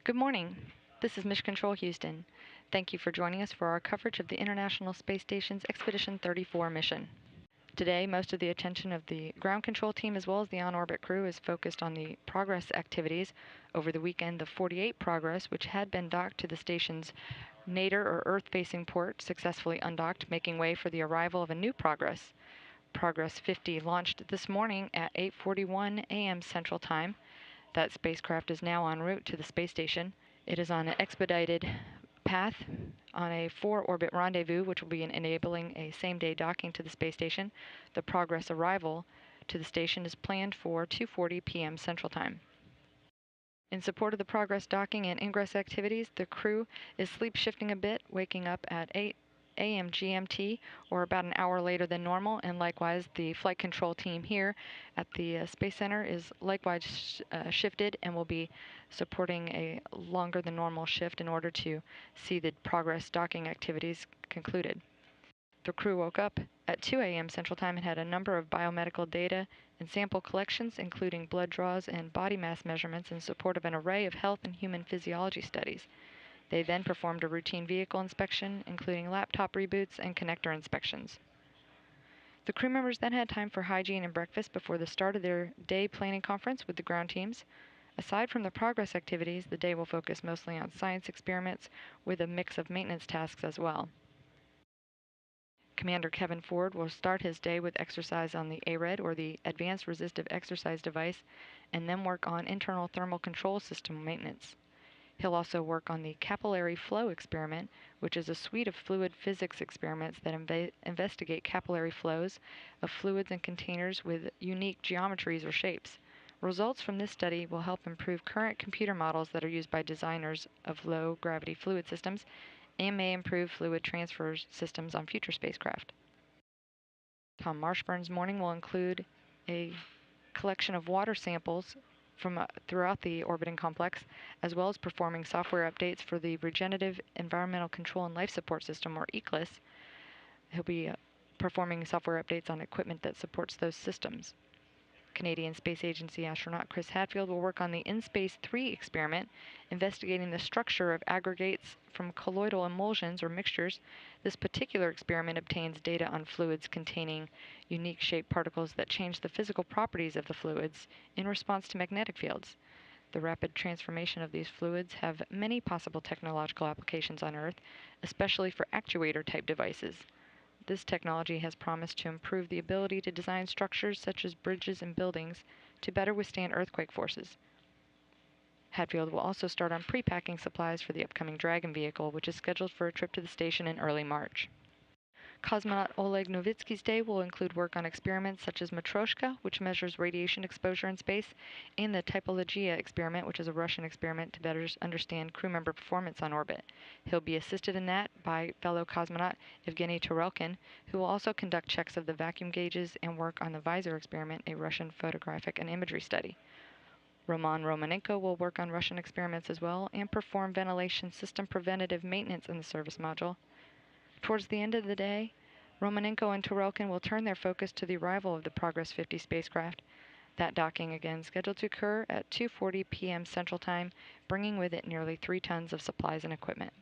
Good morning. This is Mission Control Houston. Thank you for joining us for our coverage of the International Space Station's Expedition 34 mission. Today, most of the attention of the ground control team as well as the on-orbit crew is focused on the Progress activities. Over the weekend, the 48 Progress, which had been docked to the station's nadir or Earth-facing port, successfully undocked, making way for the arrival of a new Progress. Progress 50 launched this morning at 8:41 a.m. Central Time. That spacecraft is now en route to the space station. It is on an expedited path on a 4-orbit rendezvous, which will be enabling a same-day docking to the space station. The Progress arrival to the station is planned for 2:40 p.m. Central Time. In support of the Progress docking and ingress activities, the crew is sleep shifting a bit, waking up at 8 a.m. GMT, or about an hour later than normal, and likewise the flight control team here at the Space Center is likewise shifted and will be supporting a longer than normal shift in order to see the Progress docking activities concluded. The crew woke up at 2 a.m. Central Time and had a number of biomedical data and sample collections, including blood draws and body mass measurements in support of an array of health and human physiology studies. They then performed a routine vehicle inspection, including laptop reboots and connector inspections. The crew members then had time for hygiene and breakfast before the start of their day planning conference with the ground teams. Aside from the Progress activities, the day will focus mostly on science experiments with a mix of maintenance tasks as well. Commander Kevin Ford will start his day with exercise on the ARED, or the Advanced Resistive Exercise Device, and then work on internal thermal control system maintenance. He'll also work on the capillary flow experiment, which is a suite of fluid physics experiments that investigate capillary flows of fluids and containers with unique geometries or shapes. Results from this study will help improve current computer models that are used by designers of low-gravity fluid systems and may improve fluid transfer systems on future spacecraft. Tom Marshburn's morning will include a collection of water samples from throughout the orbiting complex, as well as performing software updates for the Regenerative Environmental Control and Life Support System, or ECLSS. He'll be performing software updates on equipment that supports those systems. Canadian Space Agency astronaut Chris Hadfield will work on the InSpace 3 experiment, investigating the structure of aggregates from colloidal emulsions or mixtures. This particular experiment obtains data on fluids containing unique shaped particles that change the physical properties of the fluids in response to magnetic fields. The rapid transformation of these fluids have many possible technological applications on Earth, especially for actuator-type devices. This technology has promised to improve the ability to design structures such as bridges and buildings to better withstand earthquake forces. Hadfield will also start on pre-packing supplies for the upcoming Dragon vehicle, which is scheduled for a trip to the station in early March. Cosmonaut Oleg Novitsky's day will include work on experiments such as Matryoshka, which measures radiation exposure in space, and the Typologia experiment, which is a Russian experiment to better understand crew member performance on orbit. He'll be assisted in that by fellow cosmonaut Evgeny Tarelkin, who will also conduct checks of the vacuum gauges and work on the Visor experiment, a Russian photographic and imagery study. Roman Romanenko will work on Russian experiments as well and perform ventilation system preventative maintenance in the service module. Towards the end of the day, Romanenko and Tarelkin will turn their focus to the arrival of the Progress 50 spacecraft. That docking again scheduled to occur at 2:40 p.m. Central Time, bringing with it nearly 3 tons of supplies and equipment.